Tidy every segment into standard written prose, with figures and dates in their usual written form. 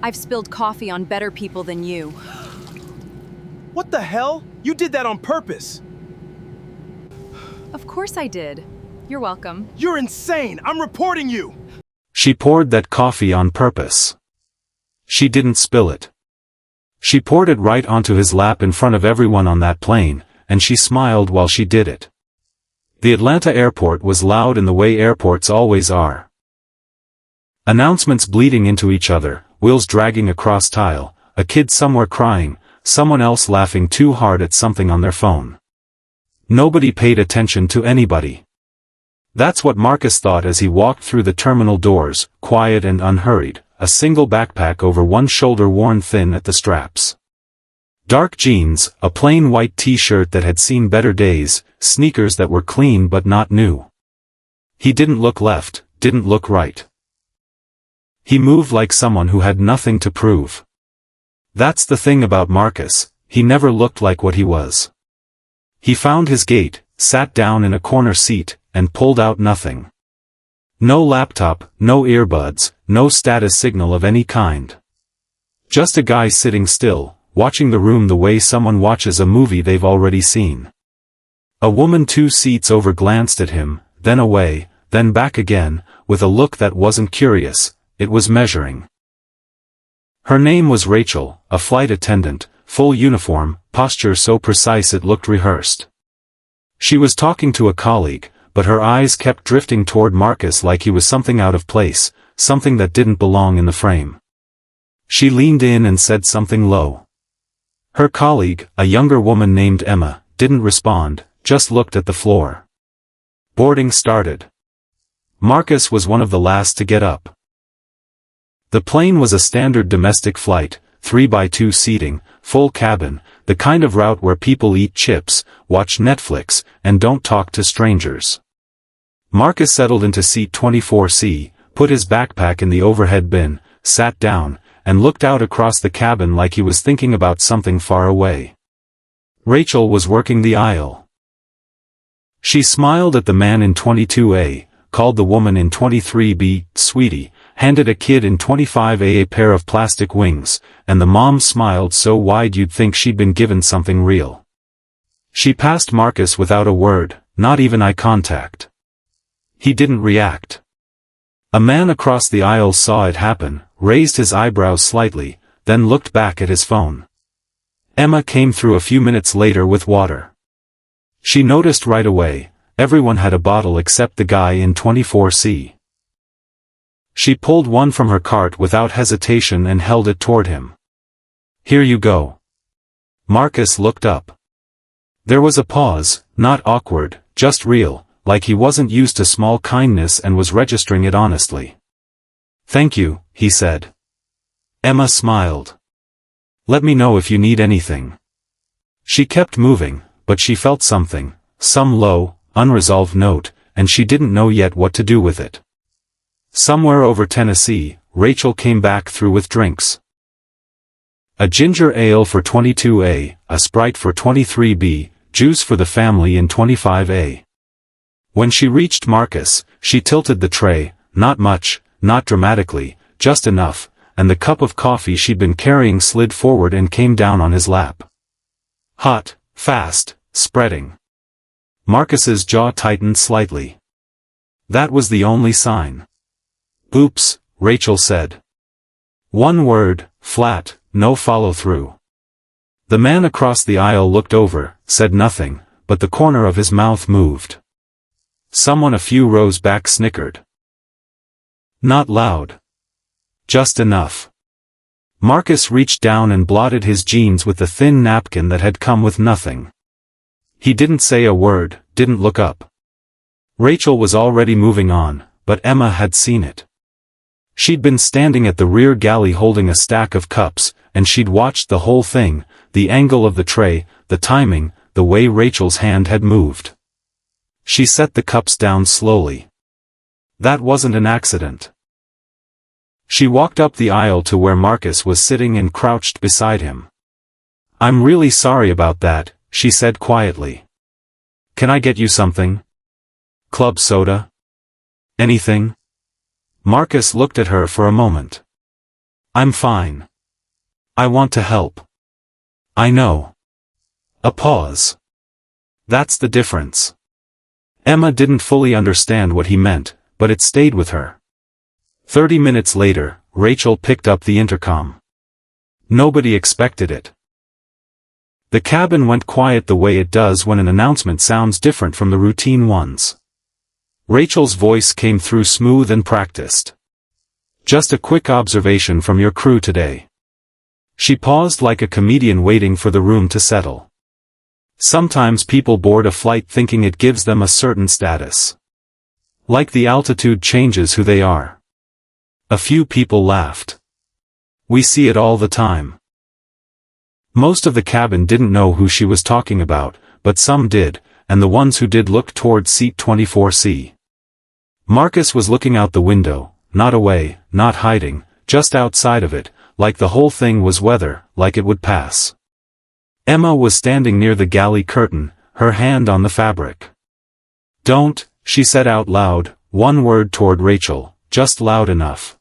I've spilled coffee on better people than you. What the hell? You did that on purpose. Of course I did. You're welcome. You're insane. I'm reporting you. She poured that coffee on purpose. She didn't spill it. She poured it right onto his lap in front of everyone on that plane, and she smiled while she did it. The Atlanta airport was loud in the way airports always are. Announcements bleeding into each other, wheels dragging across tile, a kid somewhere crying, someone else laughing too hard at something on their phone. Nobody paid attention to anybody. That's what Marcus thought as he walked through the terminal doors, quiet and unhurried, a single backpack over one shoulder worn thin at the straps. Dark jeans, a plain white t-shirt that had seen better days, sneakers that were clean but not new. He didn't look left, didn't look right. He moved like someone who had nothing to prove. That's the thing about Marcus, he never looked like what he was. He found his gait, sat down in a corner seat, and pulled out nothing. No laptop, no earbuds, no status signal of any kind. Just a guy sitting still, watching the room the way someone watches a movie they've already seen. A woman 2 seats over glanced at him, then away, then back again, with a look that wasn't curious, it was measuring. Her name was Rachel, a flight attendant, full uniform, posture so precise it looked rehearsed. She was talking to a colleague, but her eyes kept drifting toward Marcus like he was something out of place, something that didn't belong in the frame. She leaned in and said something low. Her colleague, a younger woman named Emma, didn't respond, just looked at the floor. Boarding started. Marcus was one of the last to get up. The plane was a standard domestic flight, 3x2 seating, full cabin, the kind of route where people eat chips, watch Netflix, and don't talk to strangers. Marcus settled into seat 24C, put his backpack in the overhead bin, sat down, and looked out across the cabin like he was thinking about something far away. Rachel was working the aisle. She smiled at the man in 22A, called the woman in 23B, sweetie, handed a kid in 25A a pair of plastic wings, and the mom smiled so wide you'd think she'd been given something real. She passed Marcus without a word, not even eye contact. He didn't react. A man across the aisle saw it happen, raised his eyebrows slightly, then looked back at his phone. Emma came through a few minutes later with water. She noticed right away, everyone had a bottle except the guy in 24C. She pulled one from her cart without hesitation and held it toward him. Here you go. Marcus looked up. There was a pause, not awkward, just real, like he wasn't used to small kindness and was registering it honestly. Thank you, he said. Emma smiled. Let me know if you need anything. She kept moving, but she felt something, some low, unresolved note, and she didn't know yet what to do with it. Somewhere over Tennessee, Rachel came back through with drinks. A ginger ale for 22A, a Sprite for 23B, juice for the family in 25A. When she reached Marcus, she tilted the tray, not much, not dramatically, just enough, and the cup of coffee she'd been carrying slid forward and came down on his lap. Hot, fast, spreading. Marcus's jaw tightened slightly. That was the only sign. Oops, Rachel said. One word, flat, no follow-through. The man across the aisle looked over, said nothing, but the corner of his mouth moved. Someone a few rows back snickered. Not loud. Just enough. Marcus reached down and blotted his jeans with the thin napkin that had come with nothing. He didn't say a word, didn't look up. Rachel was already moving on, but Emma had seen it. She'd been standing at the rear galley holding a stack of cups, and she'd watched the whole thing, the angle of the tray, the timing, the way Rachel's hand had moved. She set the cups down slowly. That wasn't an accident. She walked up the aisle to where Marcus was sitting and crouched beside him. I'm really sorry about that, she said quietly. Can I get you something? Club soda? Anything? Marcus looked at her for a moment. I'm fine. I want to help. I know. A pause. That's the difference. Emma didn't fully understand what he meant, but it stayed with her. 30 minutes later, Rachel picked up the intercom. Nobody expected it. The cabin went quiet the way it does when an announcement sounds different from the routine ones. Rachel's voice came through smooth and practiced. Just a quick observation from your crew today. She paused like a comedian waiting for the room to settle. Sometimes people board a flight thinking it gives them a certain status. Like the altitude changes who they are. A few people laughed. We see it all the time. Most of the cabin didn't know who she was talking about, but some did, and the ones who did looked toward seat 24C. Marcus was looking out the window, not away, not hiding, just outside of it, like the whole thing was weather, like it would pass. Emma was standing near the galley curtain, her hand on the fabric. Don't, she said out loud, one word toward Rachel, just loud enough.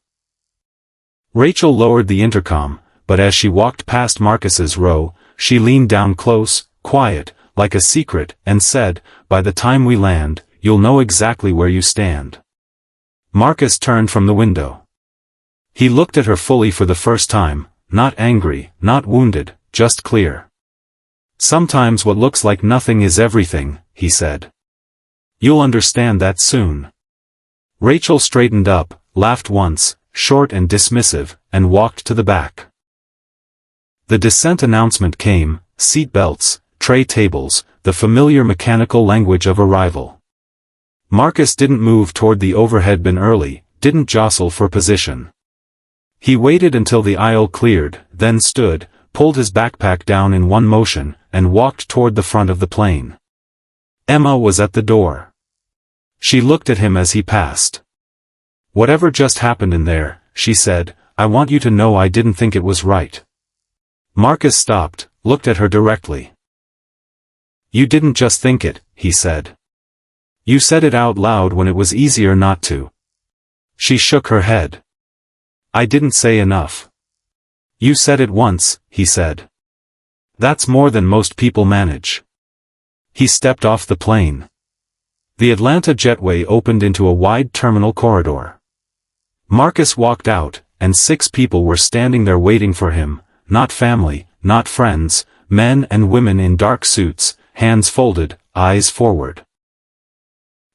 Rachel lowered the intercom, but as she walked past Marcus's row, she leaned down close, quiet, like a secret, and said, by the time we land, you'll know exactly where you stand. Marcus turned from the window. He looked at her fully for the first time, not angry, not wounded, just clear. Sometimes what looks like nothing is everything, he said. You'll understand that soon. Rachel straightened up, laughed once, short and dismissive, and walked to the back. The descent announcement came, seat belts, tray tables, the familiar mechanical language of arrival. Marcus didn't move toward the overhead bin early, didn't jostle for position. He waited until the aisle cleared, then stood, pulled his backpack down in one motion, and walked toward the front of the plane. Emma was at the door. She looked at him as he passed. Whatever just happened in there, she said, I want you to know I didn't think it was right. Marcus stopped, looked at her directly. You didn't just think it, he said. You said it out loud when it was easier not to. She shook her head. I didn't say enough. You said it once, he said. That's more than most people manage. He stepped off the plane. The Atlanta jetway opened into a wide terminal corridor. Marcus walked out, and 6 people were standing there waiting for him, not family, not friends, men and women in dark suits, hands folded, eyes forward.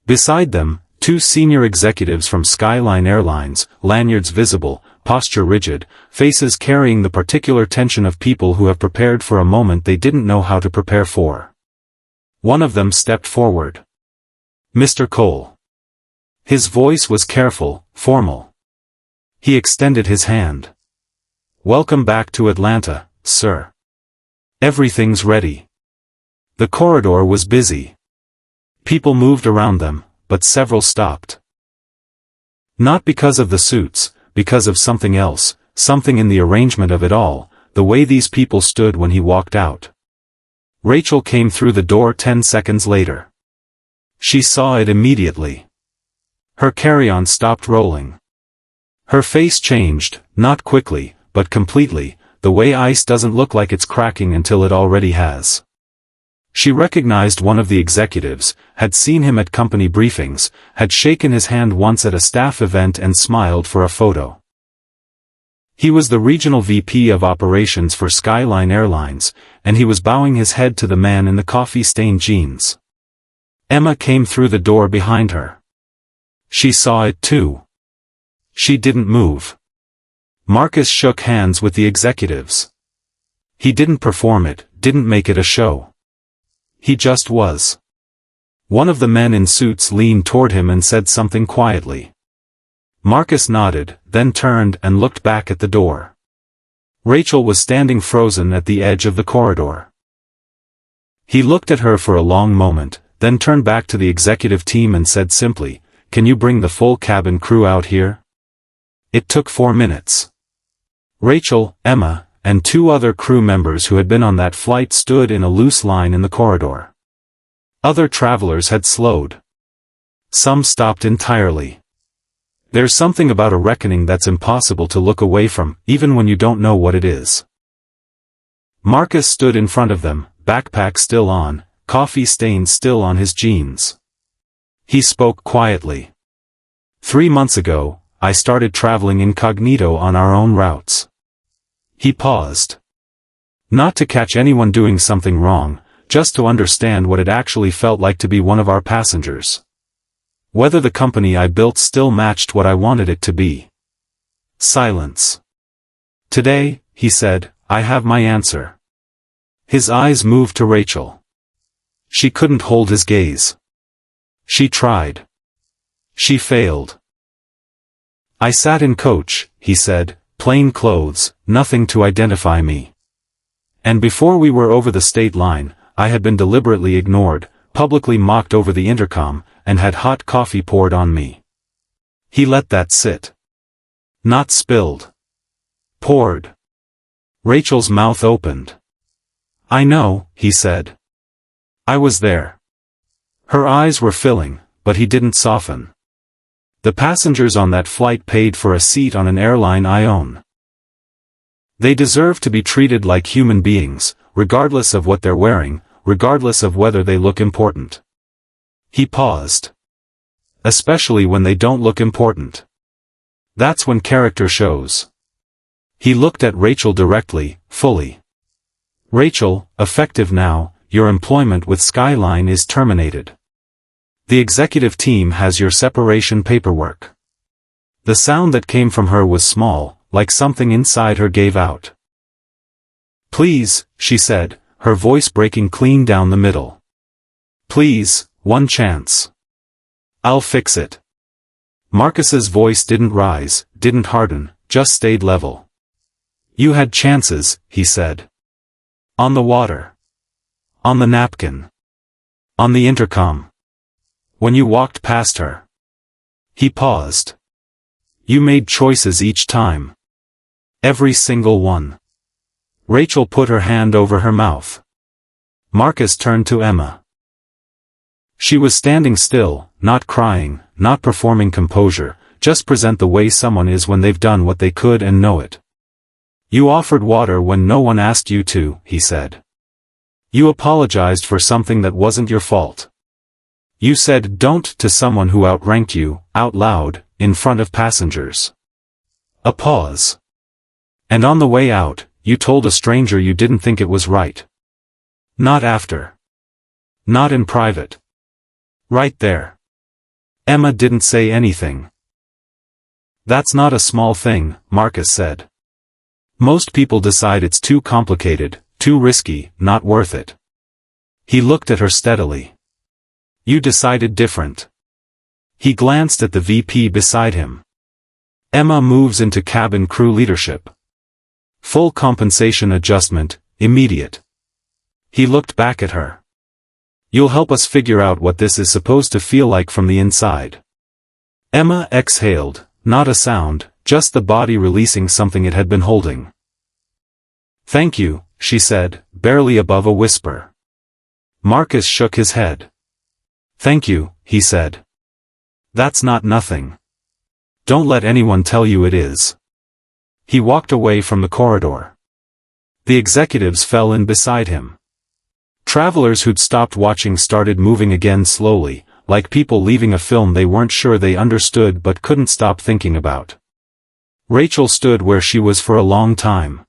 Beside them, 2 senior executives from Skyline Airlines, lanyards visible, posture rigid, faces carrying the particular tension of people who have prepared for a moment they didn't know how to prepare for. One of them stepped forward. Mr. Cole. His voice was careful, formal. He extended his hand. Welcome back to Atlanta, sir. Everything's ready. The corridor was busy. People moved around them, but several stopped. Not because of the suits, because of something else, something in the arrangement of it all, the way these people stood when he walked out. Rachel came through the door 10 seconds later. She saw it immediately. Her carry-on stopped rolling. Her face changed, not quickly, but completely, the way ice doesn't look like it's cracking until it already has. She recognized one of the executives, had seen him at company briefings, had shaken his hand once at a staff event and smiled for a photo. He was the regional VP of operations for Skyline Airlines, and he was bowing his head to the man in the coffee-stained jeans. Emma came through the door behind her. She saw it too. She didn't move. Marcus shook hands with the executives. He didn't perform it, didn't make it a show. He just was. One of the men in suits leaned toward him and said something quietly. Marcus nodded, then turned and looked back at the door. Rachel was standing frozen at the edge of the corridor. He looked at her for a long moment, then turned back to the executive team and said simply, "Can you bring the full cabin crew out here?" It took 4 minutes. Rachel, Emma, and 2 other crew members who had been on that flight stood in a loose line in the corridor. Other travelers had slowed. Some stopped entirely. There's something about a reckoning that's impossible to look away from, even when you don't know what it is. Marcus stood in front of them, backpack still on, coffee stains still on his jeans. He spoke quietly. 3 months ago, I started traveling incognito on our own routes. He paused. Not to catch anyone doing something wrong, just to understand what it actually felt like to be one of our passengers. Whether the company I built still matched what I wanted it to be. Silence. Today, he said, I have my answer. His eyes moved to Rachel. She couldn't hold his gaze. She tried. She failed. I sat in coach, he said, plain clothes, nothing to identify me. And before we were over the state line, I had been deliberately ignored, publicly mocked over the intercom, and had hot coffee poured on me. He let that sit. Not spilled. Poured. Rachel's mouth opened. I know, he said. I was there. Her eyes were filling, but he didn't soften. The passengers on that flight paid for a seat on an airline I own. They deserve to be treated like human beings, regardless of what they're wearing, regardless of whether they look important. He paused. Especially when they don't look important. That's when character shows. He looked at Rachel directly, fully. Rachel, effective now, your employment with Skyline is terminated. The executive team has your separation paperwork. The sound that came from her was small, like something inside her gave out. Please, she said, her voice breaking clean down the middle. Please, one chance. I'll fix it. Marcus's voice didn't rise, didn't harden, just stayed level. You had chances, he said. On the water. On the napkin. On the intercom. When you walked past her. He paused. You made choices each time. Every single one. Rachel put her hand over her mouth. Marcus turned to Emma. She was standing still, not crying, not performing composure, just present the way someone is when they've done what they could and know it. You offered water when no one asked you to, he said. You apologized for something that wasn't your fault. You said don't to someone who outranked you, out loud, in front of passengers. A pause. And on the way out, you told a stranger you didn't think it was right. Not after. Not in private. Right there. Emma didn't say anything. That's not a small thing, Marcus said. Most people decide it's too complicated, too risky, not worth it. He looked at her steadily. You decided different. He glanced at the VP beside him. Emma moves into cabin crew leadership. Full compensation adjustment, immediate. He looked back at her. You'll help us figure out what this is supposed to feel like from the inside. Emma exhaled, not a sound, just the body releasing something it had been holding. Thank you, she said, barely above a whisper. Marcus shook his head. Thank you, he said. That's not nothing. Don't let anyone tell you it is. He walked away from the corridor. The executives fell in beside him. Travelers who'd stopped watching started moving again slowly, like people leaving a film they weren't sure they understood but couldn't stop thinking about. Rachel stood where she was for a long time.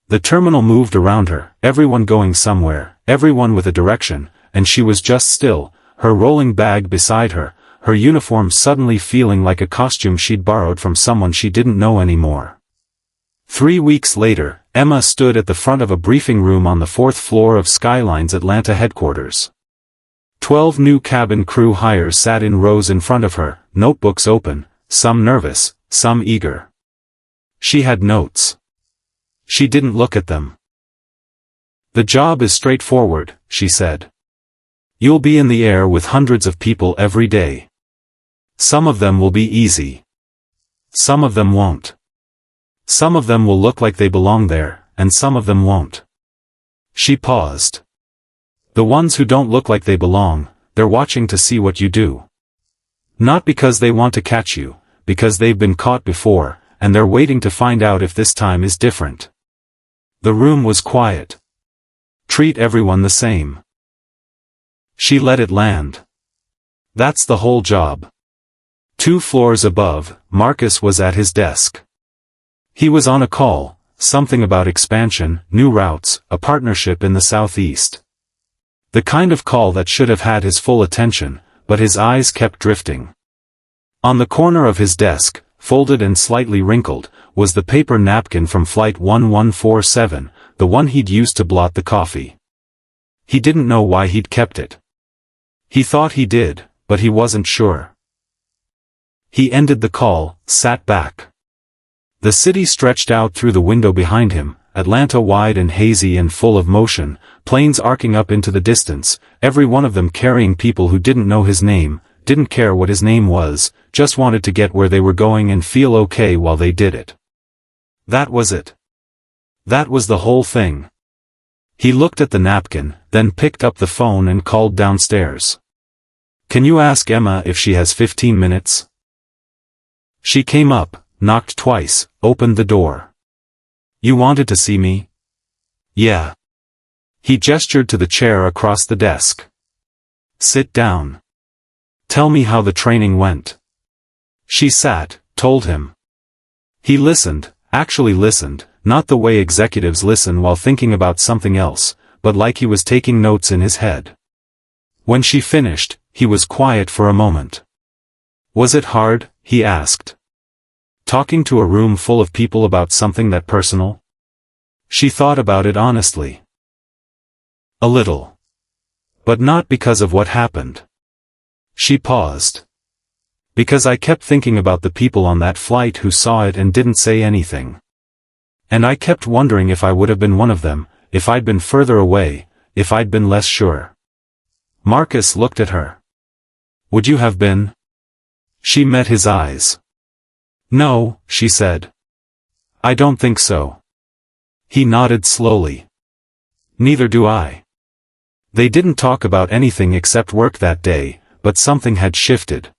The terminal moved around her, everyone going somewhere, everyone with a direction, and she was just still, her rolling bag beside her, her uniform suddenly feeling like a costume she'd borrowed from someone she didn't know anymore. 3 weeks later, Emma stood at the front of a briefing room on the 4th floor of Skyline's Atlanta headquarters. 12 new cabin crew hires sat in rows in front of her, notebooks open, some nervous, some eager. She had notes. She didn't look at them. The job is straightforward, she said. You'll be in the air with hundreds of people every day. Some of them will be easy. Some of them won't. Some of them will look like they belong there, and some of them won't. She paused. The ones who don't look like they belong, they're watching to see what you do. Not because they want to catch you, because they've been caught before, and they're waiting to find out if this time is different. The room was quiet. Treat everyone the same. She let it land. That's the whole job. 2 floors above, Marcus was at his desk. He was on a call, something about expansion, new routes, a partnership in the southeast. The kind of call that should have had his full attention, but his eyes kept drifting. On the corner of his desk, folded and slightly wrinkled, was the paper napkin from Flight 1147, the one he'd used to blot the coffee. He didn't know why he'd kept it. He thought he did, but he wasn't sure. He ended the call, sat back. The city stretched out through the window behind him, Atlanta wide and hazy and full of motion, planes arcing up into the distance, every one of them carrying people who didn't know his name, didn't care what his name was, just wanted to get where they were going and feel okay while they did it. That was it. That was the whole thing. He looked at the napkin, then picked up the phone and called downstairs. "Can you ask Emma if she has 15 minutes? She came up, knocked twice, opened the door. "You wanted to see me?" "Yeah." He gestured to the chair across the desk. "Sit down. Tell me how the training went." She sat, told him. He listened, actually listened, not the way executives listen while thinking about something else, but like he was taking notes in his head. When she finished, he was quiet for a moment. "Was it hard?" he asked. "Talking to a room full of people about something that personal?" She thought about it honestly. "A little. But not because of what happened." She paused. "Because I kept thinking about the people on that flight who saw it and didn't say anything. And I kept wondering if I would have been one of them, if I'd been further away, if I'd been less sure." Marcus looked at her. "Would you have been?" She met his eyes. "No," she said. "I don't think so." He nodded slowly. "Neither do I." They didn't talk about anything except work that day, but something had shifted.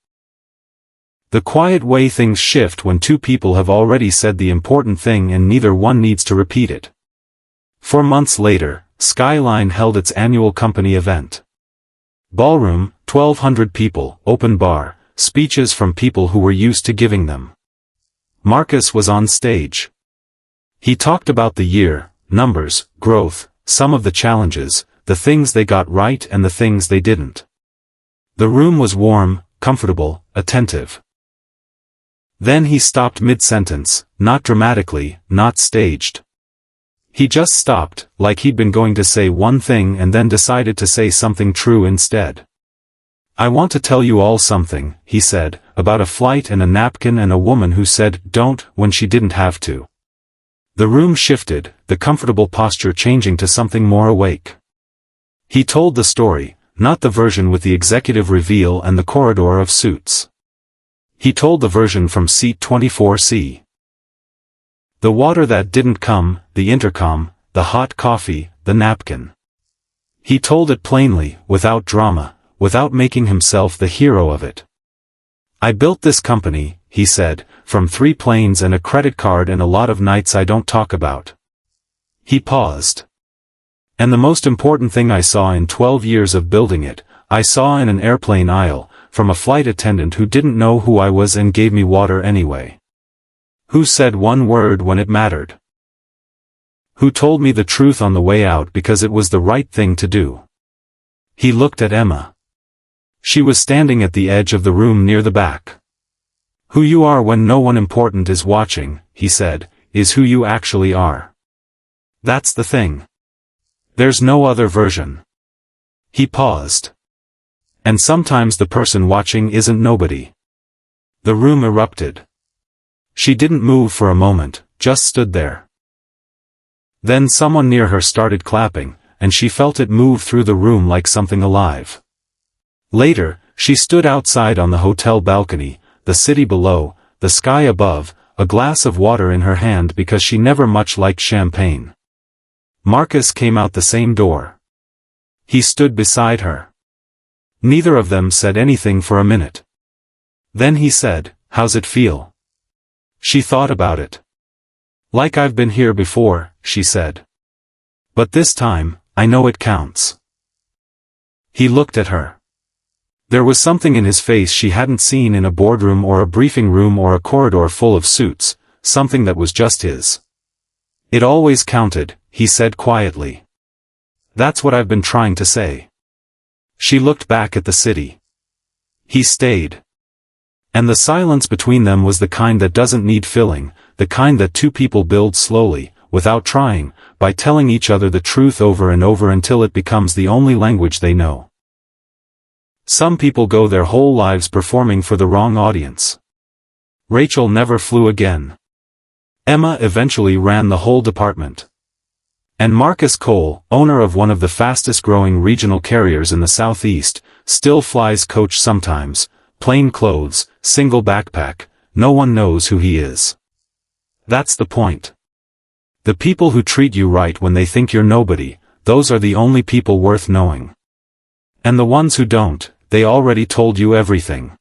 The quiet way things shift when 2 people have already said the important thing and neither one needs to repeat it. 4 months later, Skyline held its annual company event. Ballroom, 1,200 people, open bar, speeches from people who were used to giving them. Marcus was on stage. He talked about the year, numbers, growth, some of the challenges, the things they got right and the things they didn't. The room was warm, comfortable, attentive. Then he stopped mid-sentence, not dramatically, not staged. He just stopped, like he'd been going to say one thing and then decided to say something true instead. "I want to tell you all something," he said, "about a flight and a napkin and a woman who said don't when she didn't have to." The room shifted, the comfortable posture changing to something more awake. He told the story, not the version with the executive reveal and the corridor of suits. He told the version from seat 24C. The water that didn't come, the intercom, the hot coffee, the napkin. He told it plainly, without drama, without making himself the hero of it. "I built this company," he said, "from 3 planes and a credit card and a lot of nights I don't talk about." He paused. "And the most important thing I saw in 12 years of building it, I saw in an airplane aisle, from a flight attendant who didn't know who I was and gave me water anyway. Who said one word when it mattered. Who told me the truth on the way out because it was the right thing to do." He looked at Emma. She was standing at the edge of the room near the back. "Who you are when no one important is watching," he said, "is who you actually are. That's the thing. There's no other version." He paused. "And sometimes the person watching isn't nobody." The room erupted. She didn't move for a moment, just stood there. Then someone near her started clapping, and she felt it move through the room like something alive. Later, she stood outside on the hotel balcony, the city below, the sky above, a glass of water in her hand because she never much liked champagne. Marcus came out the same door. He stood beside her. Neither of them said anything for a minute. Then he said, "How's it feel?" She thought about it. "Like I've been here before," she said. "But this time, I know it counts." He looked at her. There was something in his face she hadn't seen in a boardroom or a briefing room or a corridor full of suits, something that was just his. "It always counted," he said quietly. "That's what I've been trying to say." She looked back at the city. He stayed. And the silence between them was the kind that doesn't need filling, the kind that two people build slowly, without trying, by telling each other the truth over and over until it becomes the only language they know. Some people go their whole lives performing for the wrong audience. Rachel never flew again. Emma eventually ran the whole department. And Marcus Cole, owner of one of the fastest-growing regional carriers in the Southeast, still flies coach sometimes, plain clothes, single backpack, no one knows who he is. That's the point. The people who treat you right when they think you're nobody, those are the only people worth knowing. And the ones who don't, they already told you everything.